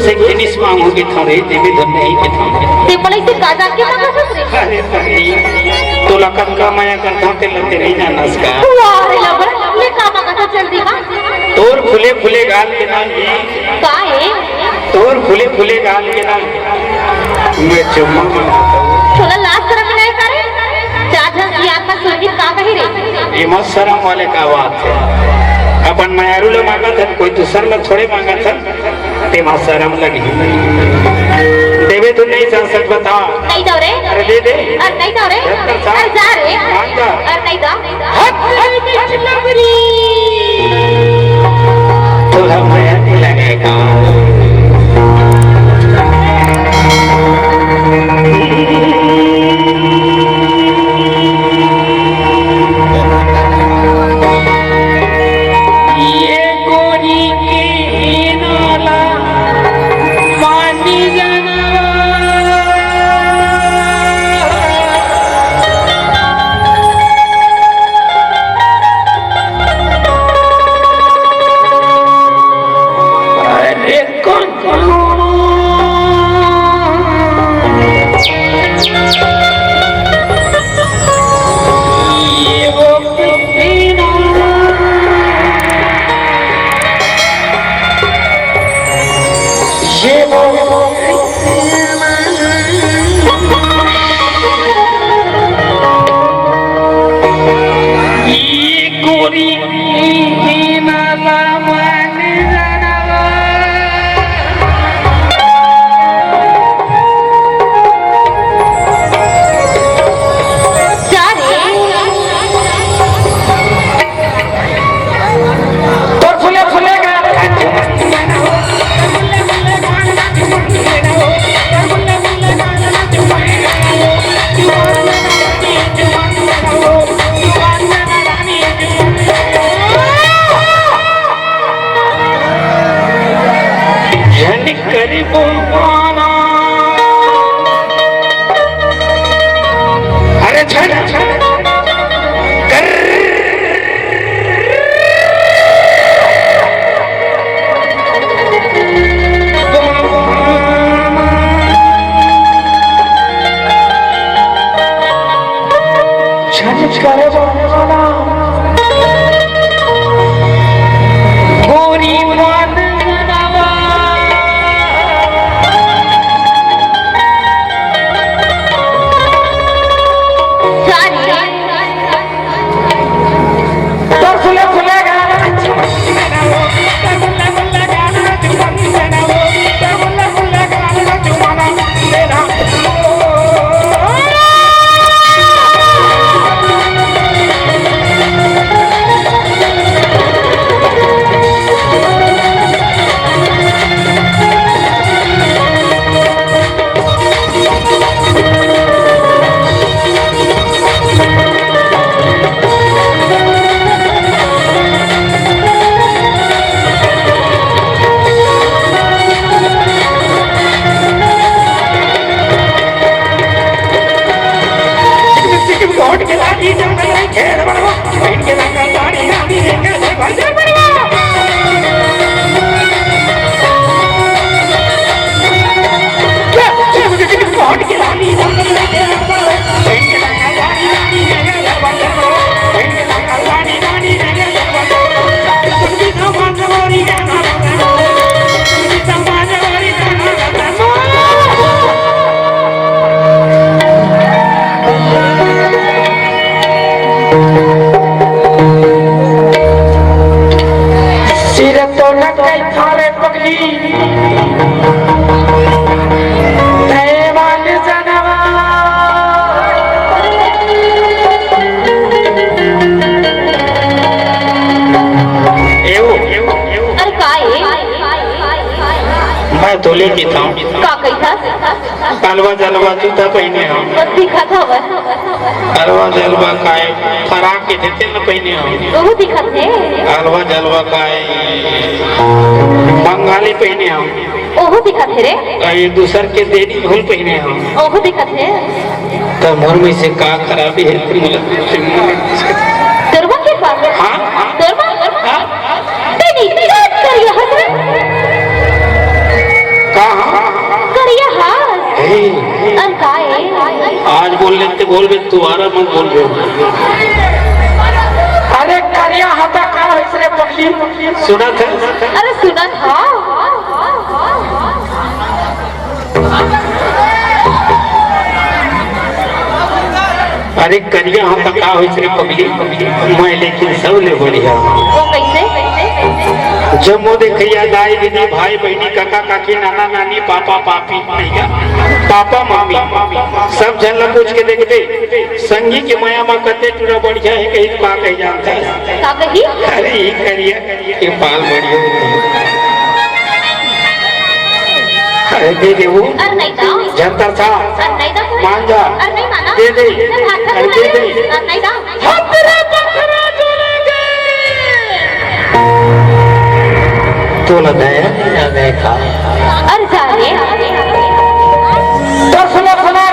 तुझसे जिनिस मांगोगे थारे देवी धन नहीं के थारे ते मला इथे का जाके मागत रे अरे भाई तुला का माया करता ते लते नहीं जानस का वाह लबर ले का मागत जल्दी हा तोर फुले फुले गाल के नाल जी काय तोर फुले फुले गाल के नाल मैं चुम्मा तुला लाज शरम नाही का रे चाचा जी आता संगीत का कही रे ये मत शर्म वाले का बात है अपन मायारू लो मांगा था कोई दूसर लो थोड़े मांगा था ते मत शर्म लगी देवे तू नहीं जा सकता बता नहीं दो रे अरे दे दे अरे नहीं दो रे अरे जा रे अरे नहीं दो थोड़ा माया नहीं लगेगा तोले की था का कैसा अलवा जलवा जूता पहने हो दिखत हवा अलवा जलवा काय फराक के देते न पहने हो वो दिखत है अलवा जलवा काय बंगाली पहने हो ओहो दिखत है रे ये दूसर के देरी भूल पहने हो ओहो दिखत है तो मोर में से का खराबी है दरवा के पास हां दरवा तेरी बात कर यहां से का दोबारा मत बोल रहे हो। अरे करिया हाथा का इसरे पक्षी सुना था? अरे सुना था। अरे करिया हम तक का होई रे पगली मैं लेकिन सब ले बढ़िया। वो कैसे? जब मो देखिया दाई दीदी भाई बहनी काका काकी नाना नानी पापा पापी भैया पापा मम्मी सब जन ला पूछ के देखते संगी के माया में कते टूरा बढ़िया है कहीं का कहीं जानता है का कही? अरे ये करिया के पाल बढ़िया अरे दे दे वो अरे नहीं था। जनता था अरे नहीं था। मान जा। अरे नहीं माना। दे दे। अरे दे दे। नहीं था। तो लगाया नहीं देखा। अरे जा रे। तो सुनो सुना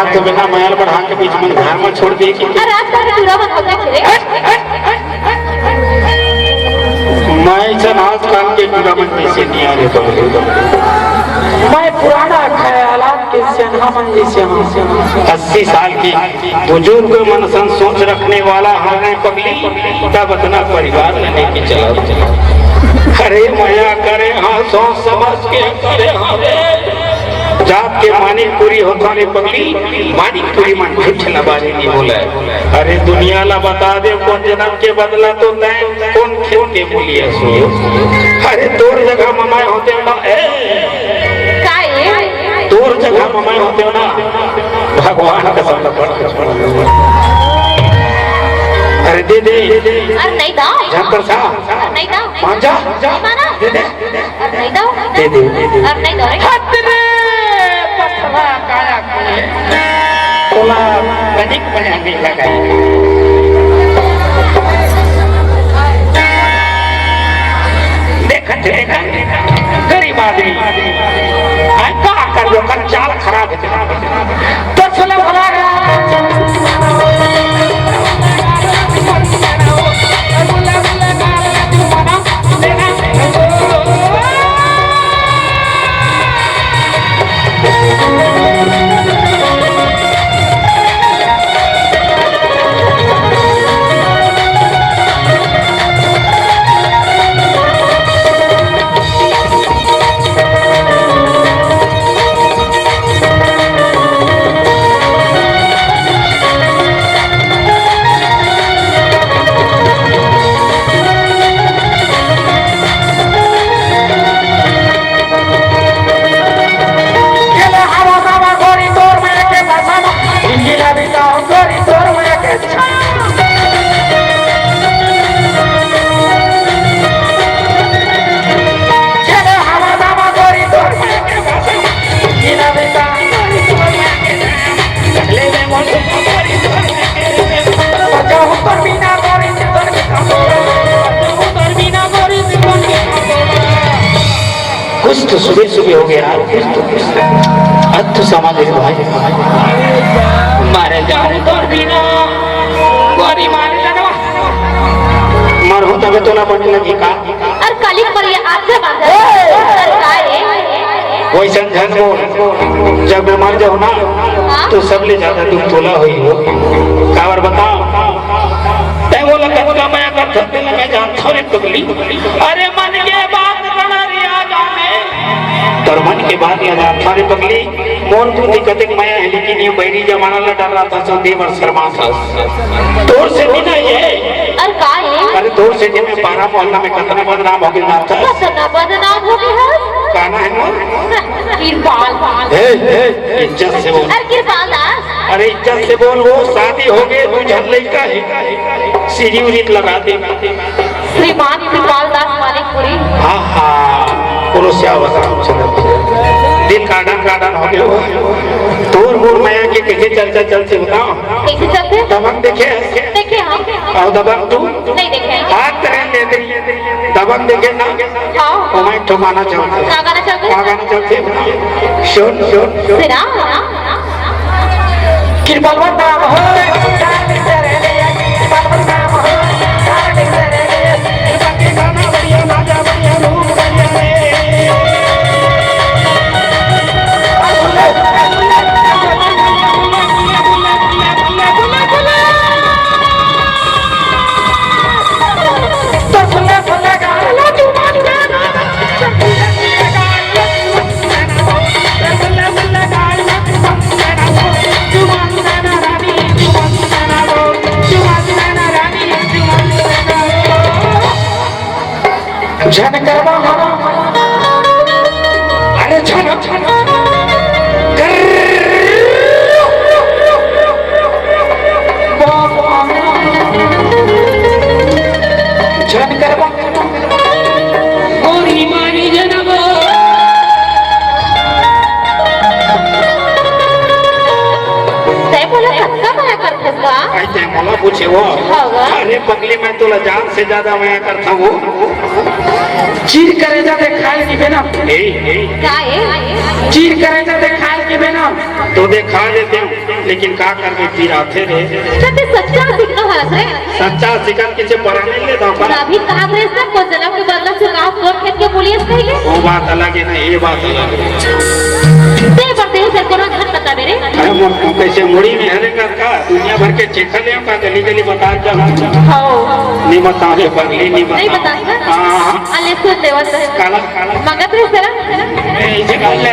तो बिना महल बढ़ा के बीच में घर में छोड़ दिए कि अरे आज का पूरा मत होता रे। मैं जनाज काल के पूरा मन कैसे नहीं आ रहे तो मैं पुराना ख्यालात के सियाना मन जैसे हूं 80 साल की बुजुर्ग मन सन सोच रखने वाला हमें पगली तब अपना परिवार लेने की चला। अरे माया करे हाँ सोच समझ के करे हाँ जात के मानिक पूरी होता ने पगली मानिक पूरी मन कुछ नबारी नहीं बोला। अरे दुनिया ला बता दे कौन जन्म के बदला तो तय कौन क्यों के बोलिए सो। अरे तोर जगह ममाए होते हो ना तोर जगह ममाए होते हो ना भगवान का सब अरे दे दे। अरे नहीं था। जानकर सा नहीं था। मान जा दे दे। अरे नहीं था। दे दे। अरे नहीं था। तोला कनिक बनाने लगाई देखते गरीब आदमी का कर लो कर चाल खराब है तो चलो भला कुछ तो सुबह सुबह हो गया अब तो समझ भाई मारे जाने तो बिना गोरी मारे जाना मरो तबे तोला बने लगी का और कली पर ये आपसे बांधा सरकाए वैसा झन बोल जब मैं मर जाऊँ ना तो सबले ज्यादा दुख तोला हुई हो कावर बता तै बोला कब मैं कर सकते ना मैं जानता हूँ टुकली अरे मन के बात बना रिया जाने तर मन के बात या जानता रे पगली मोन तू दिक्कत एक माया है लेकिन ये बैरी जमाना ला डर रहा था सो देवर शर्मा था तोर से भी नहीं है और का है अरे तोर से जे में पारा मोहल्ला में कितना बदनाम हो गया था कितना बदनाम हो गया काना है ना किरपाल इज्जत से बोल और किरपाल दास अरे इज्जत से बोल वो शादी हो गई तू झल लइका है सीढ़ी उरीत लगा दे श्रीमान किरपाल दास मानिकपुरी हाँ हाँ पुरुषया दिल गार्डन हो गया तोर मोर माया के कैसे चर्चा चलते बताओ कैसे चलते दबंग देखे देखे हम और दबंग तू नहीं देखे हाथ तरह ले दे दबंग देखे ना हाँ मैं ठोकाना चाहता क्या गाना चलते गाना चलते सुन सिरा किरपालवा नाम हो डाली तेरे लिए किरपालवा नाम हो डाली तेरे लिए बाकी गाना बढ़िया राजा बढ़िया रूप बढ़िया रे तो फुल्ले फुल्ले गाना तू मान गाना झन करवा अरे छन झन करवा गोरी मारी जनब तय बोला कितना माया करते का ऐसे मला पूछे वो अरे पगली मैं तुला जान से ज्यादा माया करता हूँ चीर करेजा दे खाए की बेना क्या है चीर करेजा दे खाए की बेना तो देखा देते हूँ लेकिन का करके पिराते रे सत्य सच्चा सिखना हरस रे सच्चा शिकार किसे पराने ले दो पर अभी कहा थे सब को जन्म के बदला से गांव कोर्ट खेत के पुलिस कहेंगे वो बात अलग है ना ये बात अलग है ते बढ़ते हैं सर को ना घर बता मेरे अरे तू कैसे मुड़ी में हरे कर का दुनिया भर के चिखा ले का गली गली बता चला हाँ नहीं बता रे पगली नहीं नहीं बता बता हाँ अले सुन देवा काला काला मगत रे सर ऐसे काले